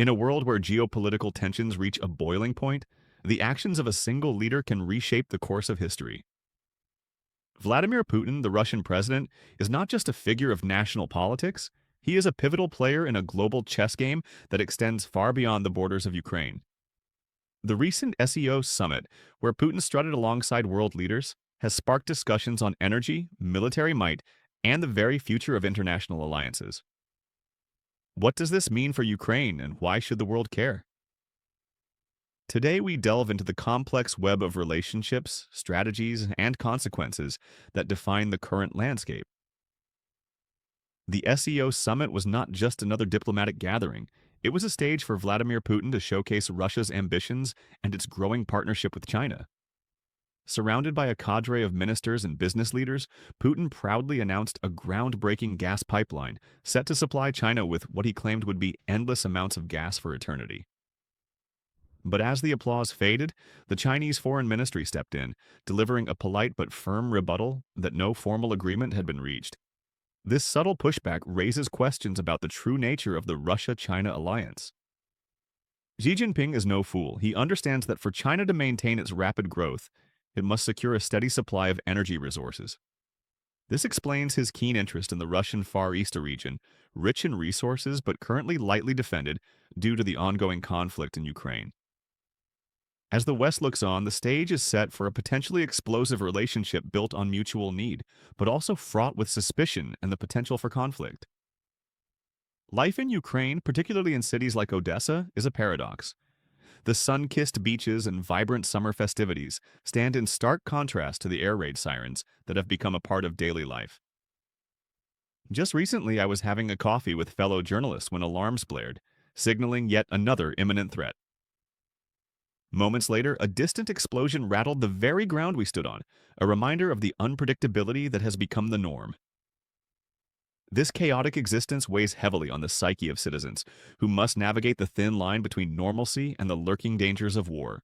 In a world where geopolitical tensions reach a boiling point, the actions of a single leader can reshape the course of history. Vladimir Putin, the Russian president, is not just a figure of national politics, he is a pivotal player in a global chess game that extends far beyond the borders of Ukraine. The recent SEO summit, where Putin strutted alongside world leaders, has sparked discussions on energy, military might, and the very future of international alliances. What does this mean for Ukraine, and why should the world care? Today, we delve into the complex web of relationships, strategies, and consequences that define the current landscape. The SEO summit was not just another diplomatic gathering. It was a stage for Vladimir Putin to showcase Russia's ambitions and its growing partnership with China. Surrounded by a cadre of ministers and business leaders, Putin proudly announced a groundbreaking gas pipeline set to supply China with what he claimed would be endless amounts of gas for eternity. But as the applause faded, the Chinese Foreign Ministry stepped in, delivering a polite but firm rebuttal that no formal agreement had been reached. This subtle pushback raises questions about the true nature of the Russia-China alliance. Xi Jinping is no fool. He understands that for China to maintain its rapid growth, it must secure a steady supply of energy resources. This explains his keen interest in the Russian Far East region, rich in resources but currently lightly defended due to the ongoing conflict in Ukraine. As the West looks on, the stage is set for a potentially explosive relationship built on mutual need, but also fraught with suspicion and the potential for conflict. Life in Ukraine, particularly in cities like Odessa, is a paradox. The sun-kissed beaches and vibrant summer festivities stand in stark contrast to the air raid sirens that have become a part of daily life. Just recently, I was having a coffee with fellow journalists when alarms blared, signaling yet another imminent threat. Moments later, a distant explosion rattled the very ground we stood on, a reminder of the unpredictability that has become the norm. This chaotic existence weighs heavily on the psyche of citizens, who must navigate the thin line between normalcy and the lurking dangers of war.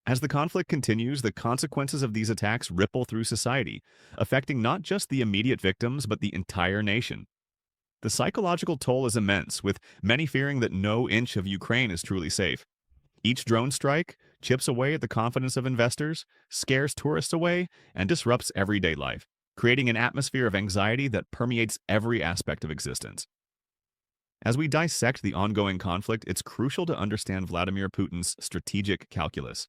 As the conflict continues, the consequences of these attacks ripple through society, affecting not just the immediate victims but the entire nation. The psychological toll is immense, with many fearing that no inch of Ukraine is truly safe. Each drone strike chips away at the confidence of investors, scares tourists away, and disrupts everyday life, creating an atmosphere of anxiety that permeates every aspect of existence. As we dissect the ongoing conflict, it's crucial to understand Vladimir Putin's strategic calculus.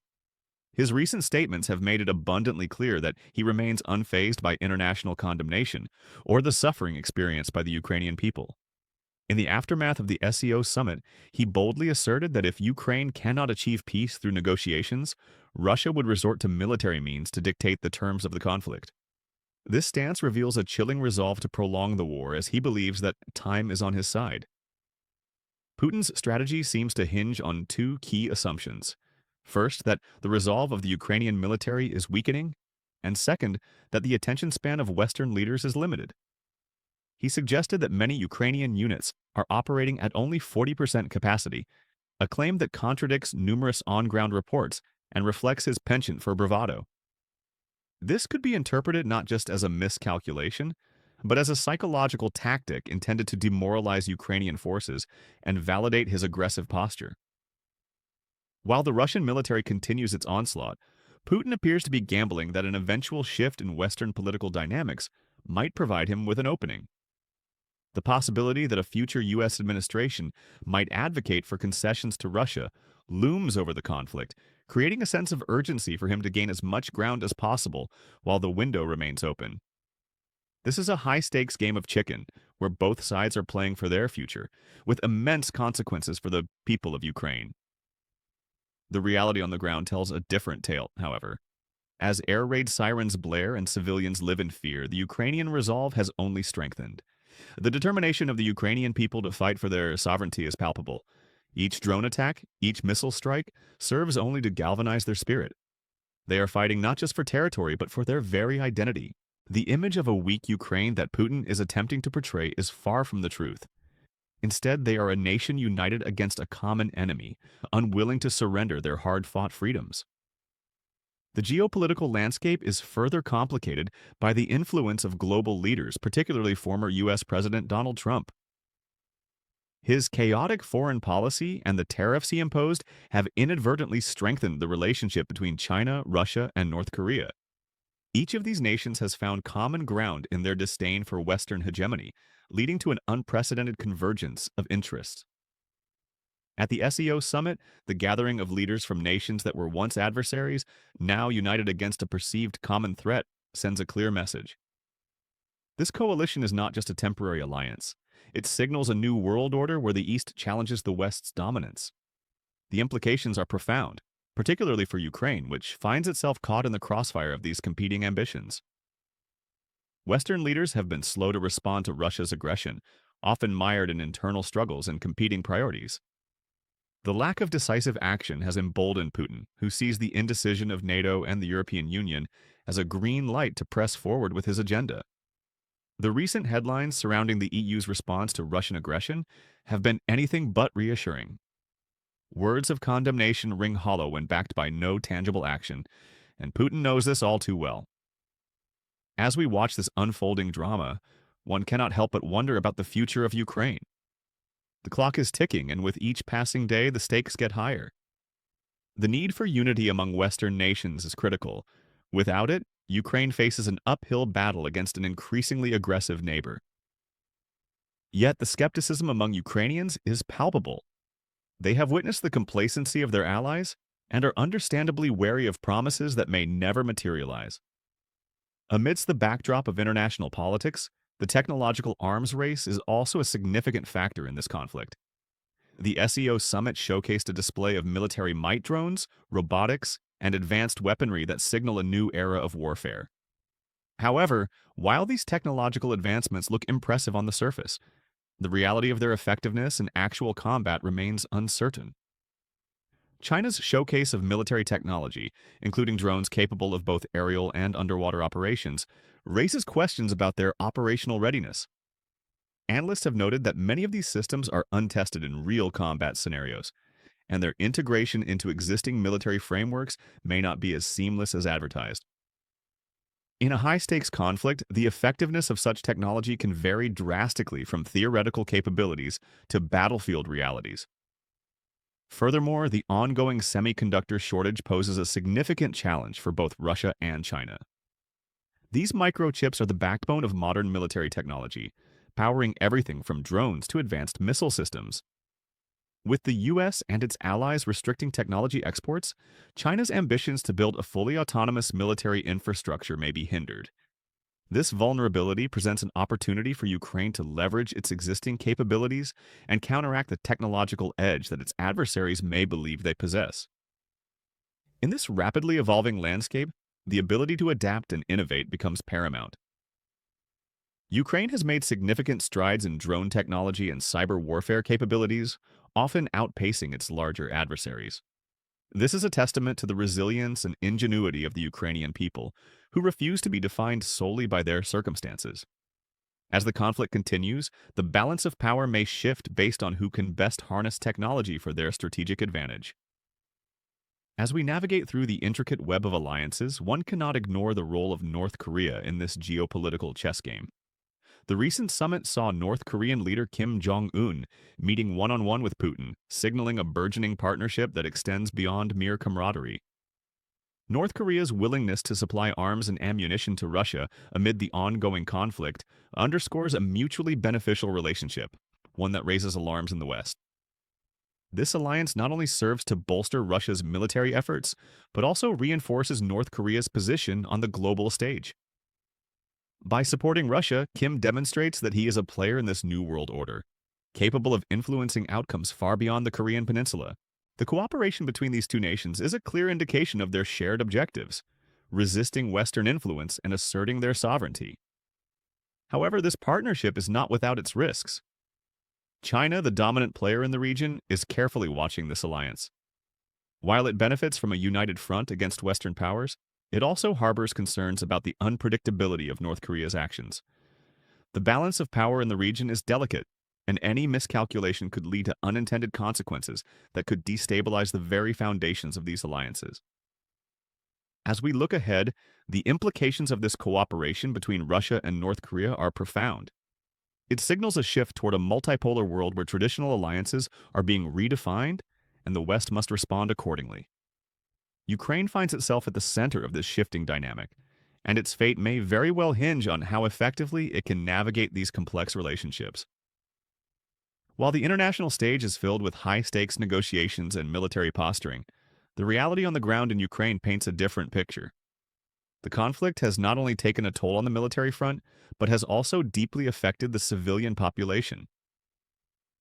His recent statements have made it abundantly clear that he remains unfazed by international condemnation or the suffering experienced by the Ukrainian people. In the aftermath of the SEO summit, he boldly asserted that if Ukraine cannot achieve peace through negotiations, Russia would resort to military means to dictate the terms of the conflict. This stance reveals a chilling resolve to prolong the war, as he believes that time is on his side. Putin's strategy seems to hinge on two key assumptions. First, that the resolve of the Ukrainian military is weakening, and second, that the attention span of Western leaders is limited. He suggested that many Ukrainian units are operating at only 40% capacity, a claim that contradicts numerous on-ground reports and reflects his penchant for bravado. This could be interpreted not just as a miscalculation, but as a psychological tactic intended to demoralize Ukrainian forces and validate his aggressive posture. While the Russian military continues its onslaught, Putin appears to be gambling that an eventual shift in Western political dynamics might provide him with an opening. The possibility that a future U.S. administration might advocate for concessions to Russia looms over the conflict, creating a sense of urgency for him to gain as much ground as possible while the window remains open. This is a high-stakes game of chicken, where both sides are playing for their future, with immense consequences for the people of Ukraine. The reality on the ground tells a different tale, however. As air raid sirens blare and civilians live in fear, the Ukrainian resolve has only strengthened. The determination of the Ukrainian people to fight for their sovereignty is palpable. Each drone attack, each missile strike, serves only to galvanize their spirit. They are fighting not just for territory, but for their very identity. The image of a weak Ukraine that Putin is attempting to portray is far from the truth. Instead, they are a nation united against a common enemy, unwilling to surrender their hard-fought freedoms. The geopolitical landscape is further complicated by the influence of global leaders, particularly former U.S. President Donald Trump. His chaotic foreign policy and the tariffs he imposed have inadvertently strengthened the relationship between China, Russia, and North Korea. Each of these nations has found common ground in their disdain for Western hegemony, leading to an unprecedented convergence of interests. At the SEO summit, the gathering of leaders from nations that were once adversaries, now united against a perceived common threat, sends a clear message. This coalition is not just a temporary alliance. It signals a new world order where the East challenges the West's dominance. The implications are profound, particularly for Ukraine, which finds itself caught in the crossfire of these competing ambitions. Western leaders have been slow to respond to Russia's aggression, often mired in internal struggles and competing priorities. The lack of decisive action has emboldened Putin, who sees the indecision of NATO and the European Union as a green light to press forward with his agenda. The recent headlines surrounding the EU's response to Russian aggression have been anything but reassuring. Words of condemnation ring hollow when backed by no tangible action, and Putin knows this all too well. As we watch this unfolding drama, one cannot help but wonder about the future of Ukraine. The clock is ticking, and with each passing day, the stakes get higher. The need for unity among Western nations is critical. Without it, Ukraine faces an uphill battle against an increasingly aggressive neighbor. Yet the skepticism among Ukrainians is palpable. They have witnessed the complacency of their allies and are understandably wary of promises that may never materialize. Amidst the backdrop of international politics, the technological arms race is also a significant factor in this conflict. The SEO summit showcased a display of military might drones, robotics, and advanced weaponry that signal a new era of warfare. However, while these technological advancements look impressive on the surface, the reality of their effectiveness in actual combat remains uncertain. China's showcase of military technology, including drones capable of both aerial and underwater operations, raises questions about their operational readiness. Analysts have noted that many of these systems are untested in real combat scenarios, and their integration into existing military frameworks may not be as seamless as advertised. In a high-stakes conflict, the effectiveness of such technology can vary drastically from theoretical capabilities to battlefield realities. Furthermore, the ongoing semiconductor shortage poses a significant challenge for both Russia and China. These microchips are the backbone of modern military technology, powering everything from drones to advanced missile systems. With the US and its allies restricting technology exports, China's ambitions to build a fully autonomous military infrastructure may be hindered. This vulnerability presents an opportunity for Ukraine to leverage its existing capabilities and counteract the technological edge that its adversaries may believe they possess. In this rapidly evolving landscape, the ability to adapt and innovate becomes paramount. Ukraine has made significant strides in drone technology and cyber warfare capabilities, often outpacing its larger adversaries. This is a testament to the resilience and ingenuity of the Ukrainian people, who refuse to be defined solely by their circumstances. As the conflict continues, the balance of power may shift based on who can best harness technology for their strategic advantage. As we navigate through the intricate web of alliances, one cannot ignore the role of North Korea in this geopolitical chess game. The recent summit saw North Korean leader Kim Jong-un meeting one-on-one with Putin, signaling a burgeoning partnership that extends beyond mere camaraderie. North Korea's willingness to supply arms and ammunition to Russia amid the ongoing conflict underscores a mutually beneficial relationship, one that raises alarms in the West. This alliance not only serves to bolster Russia's military efforts, but also reinforces North Korea's position on the global stage. By supporting Russia, Kim demonstrates that he is a player in this new world order, capable of influencing outcomes far beyond the Korean peninsula. The cooperation between these two nations is a clear indication of their shared objectives, resisting Western influence and asserting their sovereignty. However, this partnership is not without its risks. China, the dominant player in the region, is carefully watching this alliance. While it benefits from a united front against Western powers, it also harbors concerns about the unpredictability of North Korea's actions. The balance of power in the region is delicate, and any miscalculation could lead to unintended consequences that could destabilize the very foundations of these alliances. As we look ahead, the implications of this cooperation between Russia and North Korea are profound. It signals a shift toward a multipolar world where traditional alliances are being redefined, and the West must respond accordingly. Ukraine finds itself at the center of this shifting dynamic, and its fate may very well hinge on how effectively it can navigate these complex relationships. While the international stage is filled with high-stakes negotiations and military posturing, the reality on the ground in Ukraine paints a different picture. The conflict has not only taken a toll on the military front, but has also deeply affected the civilian population.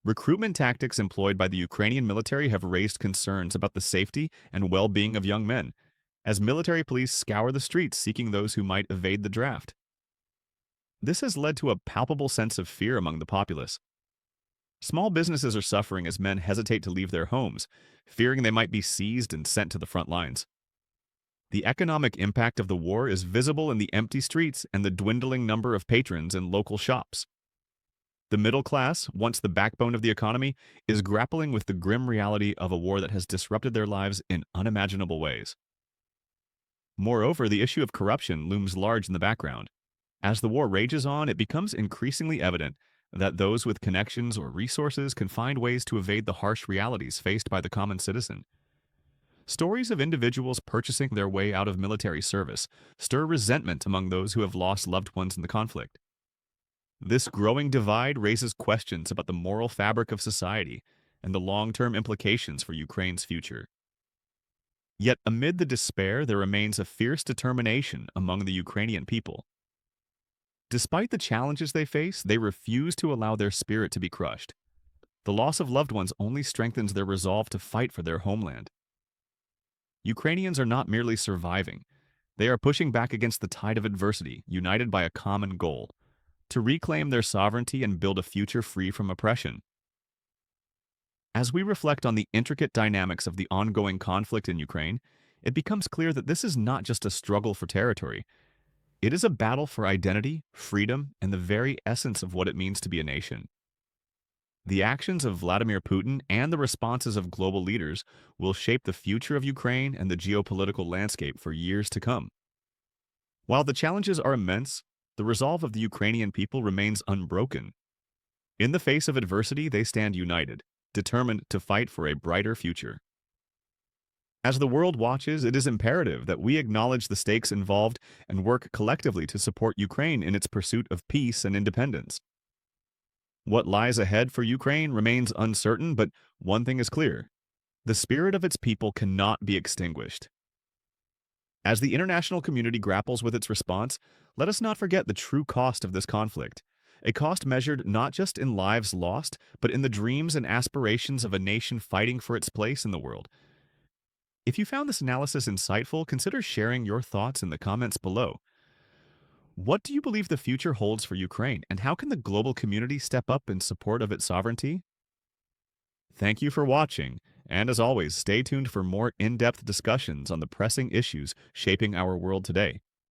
Recruitment tactics employed by the Ukrainian military have raised concerns about the safety and well-being of young men, as military police scour the streets seeking those who might evade the draft. This has led to a palpable sense of fear among the populace. Small businesses are suffering as men hesitate to leave their homes, fearing they might be seized and sent to the front lines. The economic impact of the war is visible in the empty streets and the dwindling number of patrons in local shops. The middle class, once the backbone of the economy, is grappling with the grim reality of a war that has disrupted their lives in unimaginable ways. Moreover, the issue of corruption looms large in the background. As the war rages on, it becomes increasingly evident that those with connections or resources can find ways to evade the harsh realities faced by the common citizen. Stories of individuals purchasing their way out of military service stir resentment among those who have lost loved ones in the conflict. This growing divide raises questions about the moral fabric of society and the long-term implications for Ukraine's future. Yet amid the despair, there remains a fierce determination among the Ukrainian people. Despite the challenges they face, they refuse to allow their spirit to be crushed. The loss of loved ones only strengthens their resolve to fight for their homeland. Ukrainians are not merely surviving. They are pushing back against the tide of adversity, united by a common goal: to reclaim their sovereignty and build a future free from oppression. As we reflect on the intricate dynamics of the ongoing conflict in Ukraine, it becomes clear that this is not just a struggle for territory. It is a battle for identity, freedom, and the very essence of what it means to be a nation. The actions of Vladimir Putin and the responses of global leaders will shape the future of Ukraine and the geopolitical landscape for years to come. While the challenges are immense, the resolve of the Ukrainian people remains unbroken. In the face of adversity, they stand united, determined to fight for a brighter future. As the world watches, it is imperative that we acknowledge the stakes involved and work collectively to support Ukraine in its pursuit of peace and independence. What lies ahead for Ukraine remains uncertain, but one thing is clear: the spirit of its people cannot be extinguished. As the international community grapples with its response, let us not forget the true cost of this conflict, a cost measured not just in lives lost, but in the dreams and aspirations of a nation fighting for its place in the world. If you found this analysis insightful, consider sharing your thoughts in the comments below. What do you believe the future holds for Ukraine, and how can the global community step up in support of its sovereignty? Thank you for watching, and as always, stay tuned for more in-depth discussions on the pressing issues shaping our world today.